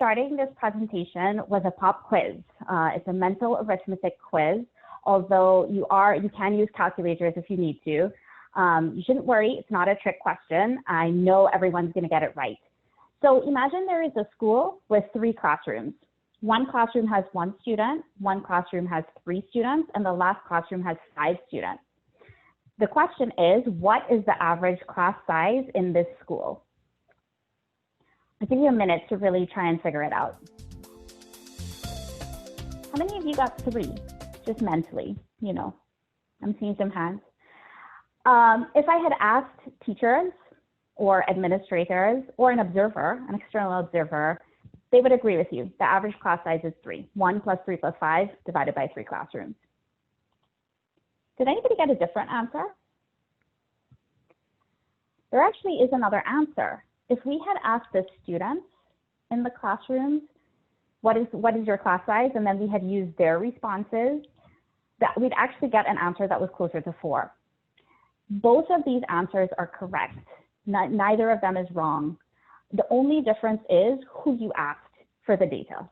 starting this presentation was a pop quiz. It's a mental arithmetic quiz, although you can use calculators if you need to. You shouldn't worry, it's not a trick question. I know everyone's going to get it right. So imagine there is a school with 3 classrooms. One classroom has 1 student, one classroom has 3 students, and the last classroom has 5 students. The question is, what is the average class size in this school? I'll give you a minute to really try and figure it out. How many of you got 3? Just mentally, you know, I'm seeing some hands. If I had asked teachers or administrators or an observer, an external observer, they would agree with you. The average class size is 3. 1 plus 3 plus 5 divided by 3 classrooms. Did anybody get a different answer? There actually is another answer. If we had asked the students in the classrooms, what is your class size, and then we had used their responses, that we'd actually get an answer that was closer to 4. Both of these answers are correct. Neither of them is wrong. The only difference is who you asked for the data.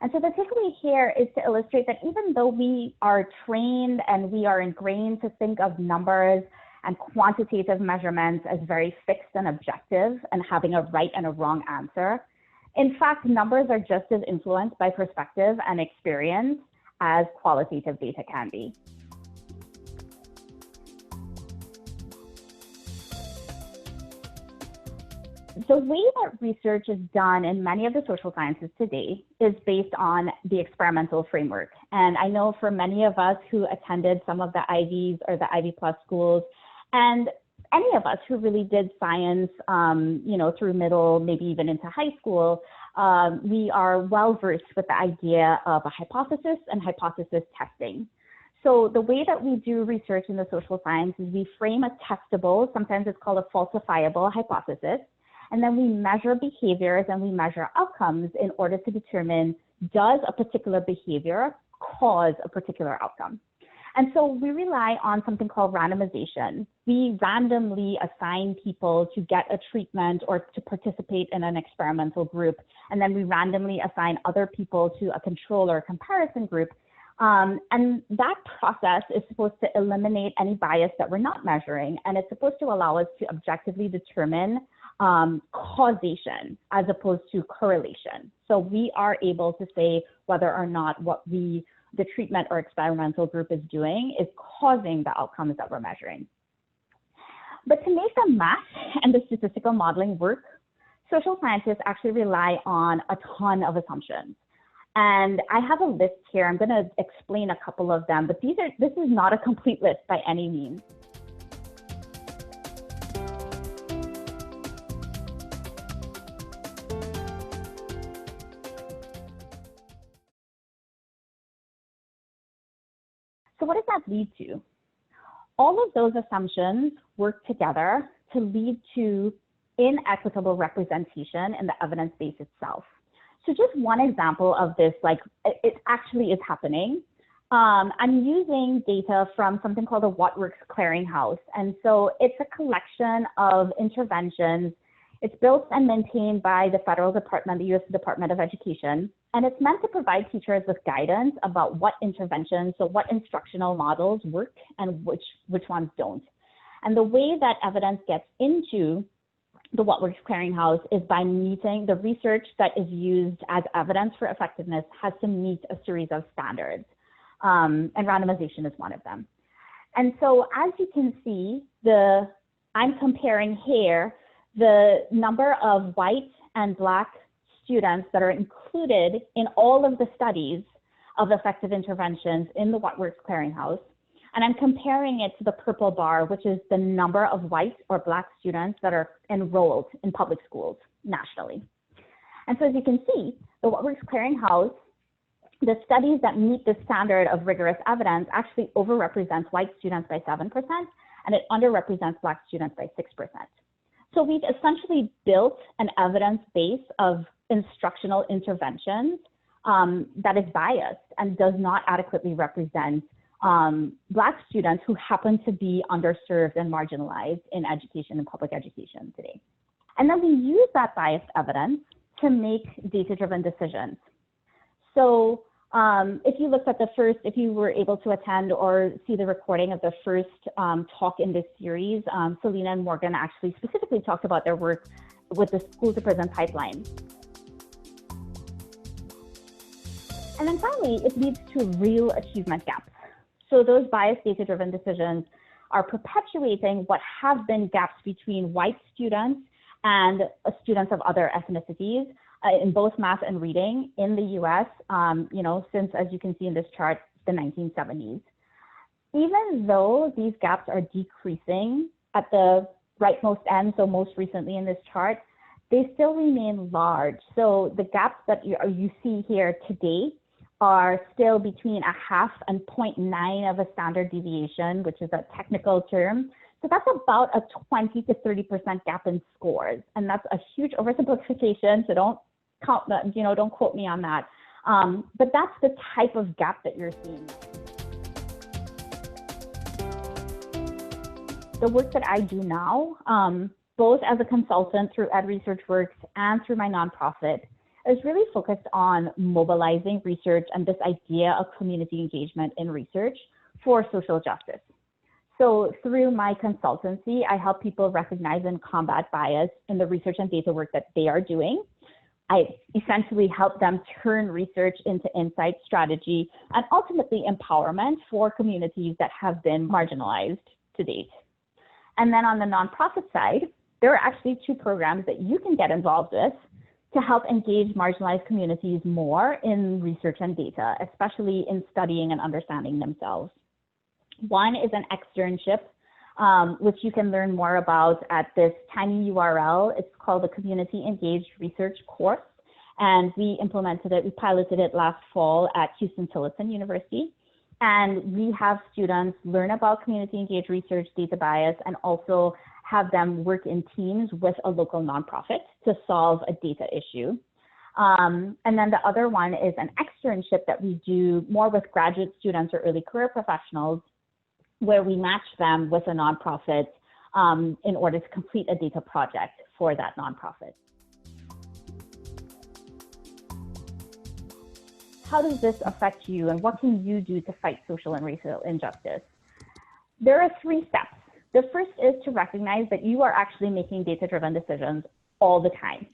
And so the takeaway here is to illustrate that even though we are trained and we are ingrained to think of numbers and quantitative measurements as very fixed and objective and having a right and a wrong answer, in fact, numbers are just as influenced by perspective and experience as qualitative data can be. The way that research is done in many of the social sciences today is based on the experimental framework. And I know for many of us who attended some of the Ivies or the Ivy Plus schools, and any of us who really did science, you know, through middle, maybe even into high school, we are well versed with the idea of a hypothesis and hypothesis testing. So the way that we do research in the social sciences is we frame a testable, sometimes it's called a falsifiable hypothesis, and then we measure behaviors and we measure outcomes in order to determine, does a particular behavior cause a particular outcome? And so we rely on something called randomization. We randomly assign people to get a treatment or to participate in an experimental group. And then we randomly assign other people to a control or comparison group. And that process is supposed to eliminate any bias that we're not measuring. And it's supposed to allow us to objectively determine causation as opposed to correlation. So we are able to say whether or not what the treatment or experimental group is doing is causing the outcomes that we're measuring. But to make the math and the statistical modeling work, social scientists actually rely on a ton of assumptions. And I have a list here. I'm going to explain a couple of them, but this is not a complete list by any means. So what does that lead to? All of those assumptions work together to lead to inequitable representation in the evidence base itself. So just one example of this, like it actually is happening. I'm using data from something called the What Works Clearinghouse. And so it's a collection of interventions. It's built and maintained by the federal department, the U.S. Department of Education. And it's meant to provide teachers with guidance about what interventions, so what instructional models work and which ones don't. And the way that evidence gets into the What Works Clearinghouse is by meeting the research that is used as evidence for effectiveness has to meet a series of standards. And randomization is one of them. And so as you can see, I'm comparing here the number of white and Black students that are included in all of the studies of effective interventions in the What Works Clearinghouse. And I'm comparing it to the purple bar, which is the number of white or Black students that are enrolled in public schools nationally. And so as you can see, the What Works Clearinghouse, the studies that meet the standard of rigorous evidence actually overrepresents white students by 7%, and it underrepresents Black students by 6%. So we've essentially built an evidence base of instructional interventions that is biased and does not adequately represent Black students who happen to be underserved and marginalized in education and public education today. And then we use that biased evidence to make data-driven decisions. So if you looked at if you were able to attend or see the recording of the first talk in this series, Selena and Morgan actually specifically talked about their work with the school to prison pipeline. And then finally, it leads to real achievement gaps. So those biased data-driven decisions are perpetuating what have been gaps between white students and students of other ethnicities in both math and reading in the US, since, as you can see in this chart, the 1970s. Even though these gaps are decreasing at the rightmost end, so most recently in this chart, they still remain large. So the gaps that you see here today are still between 0.5 and 0.9 of a standard deviation, which is a technical term. So that's about a 20 to 30% gap in scores. And that's a huge oversimplification, so don't quote me on that. But that's the type of gap that you're seeing. The work that I do now, both as a consultant through Ed Research Works and through my nonprofit, is really focused on mobilizing research and this idea of community engagement in research for social justice. So through my consultancy, I help people recognize and combat bias in the research and data work that they are doing. I essentially help them turn research into insight, strategy, and ultimately empowerment for communities that have been marginalized to date. And then on the nonprofit side, there are actually 2 programs that you can get involved with to help engage marginalized communities more in research and data, especially in studying and understanding themselves. One is an externship, which you can learn more about at this tiny URL. It's called the CommunityEngaged Research course, and we piloted it last fall at Houston-Tillotson University. And we have students learn about community-engaged research, data bias, and also have them work in teams with a local nonprofit to solve a data issue. And then the other one is an externship that we do more with graduate students or early career professionals, where we match them with a nonprofit in order to complete a data project for that nonprofit. How does this affect you, and what can you do to fight social and racial injustice? There are 3 steps. The first is to recognize that you are actually making data-driven decisions all the time.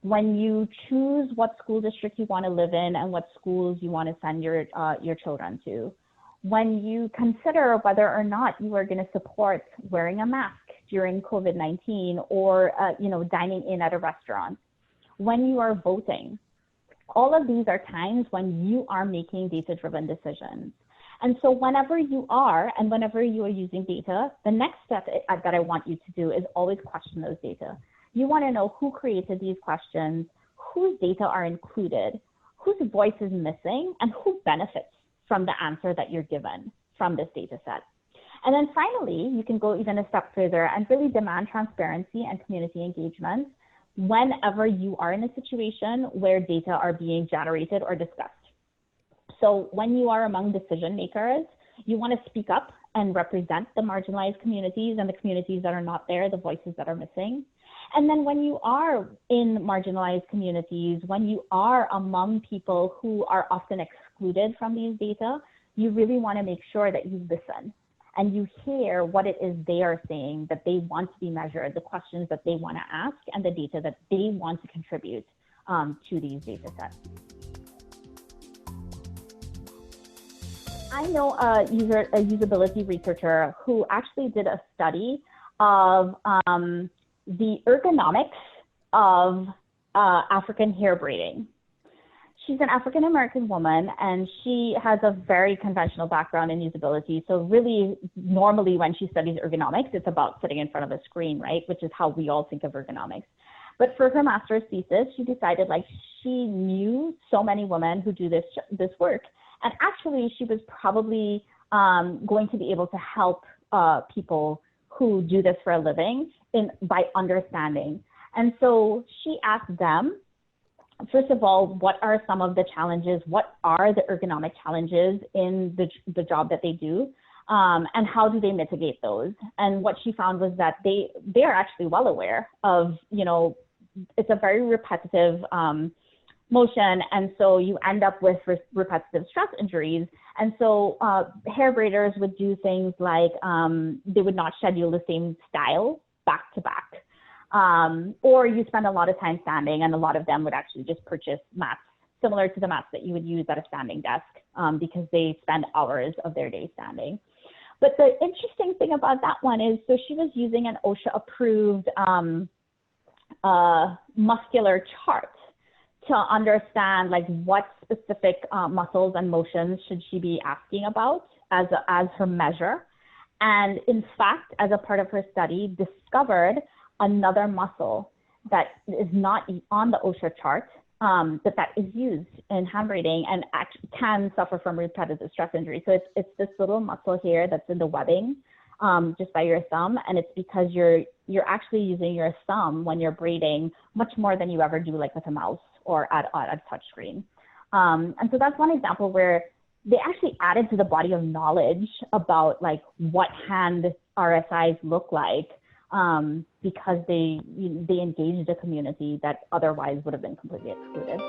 When you choose what school district you want to live in and what schools you want to send your children to, when you consider whether or not you are going to support wearing a mask during COVID-19 or dining in at a restaurant, when you are voting, all of these are times when you are making data-driven decisions. And so whenever you are using data, the next step that I want you to do is always question those data. You want to know who created these questions, whose data are included, whose voice is missing, and who benefits from the answer that you're given from this data set. And then finally, you can go even a step further and really demand transparency and community engagement whenever you are in a situation where data are being generated or discussed. So when you are among decision makers, you want to speak up and represent the marginalized communities and the communities that are not there, the voices that are missing. And then when you are in marginalized communities, when you are among people who are often excluded from these data, you really want to make sure that you listen and you hear what it is they are saying, that they want to be measured, the questions that they want to ask, and the data that they want to contribute to these data sets. I know a usability researcher who actually did a study of the ergonomics of African hair braiding. She's an African-American woman, and she has a very conventional background in usability. So really, normally when she studies ergonomics, it's about sitting in front of a screen, right? Which is how we all think of ergonomics. But for her master's thesis, she decided she knew so many women who do this work. And actually, she was probably going to be able to help people who do this for a living by understanding. And so she asked them, first of all, what are some of the challenges? What are the ergonomic challenges in the job that they do? And how do they mitigate those? And what she found was that they are actually well aware of, it's a very repetitive motion, and so you end up with repetitive stress injuries. And so hair braiders would do things like they would not schedule the same style back to back. Or you spend a lot of time standing, and a lot of them would actually just purchase mats similar to the mats that you would use at a standing desk because they spend hours of their day standing. But the interesting thing about that one is, so she was using an OSHA-approved muscular chart to understand like what specific muscles and motions should she be asking about as her measure. And in fact, as a part of her study, discovered another muscle that is not on the OSHA chart, that is used in hand braiding and can suffer from repetitive stress injury. So it's this little muscle here that's in the webbing just by your thumb, and it's because you're actually using your thumb when you're braiding much more than you ever do like with a mouse or at a touch screen. And so that's one example where they actually added to the body of knowledge about like what hand RSIs look like because they engaged a community that otherwise would have been completely excluded.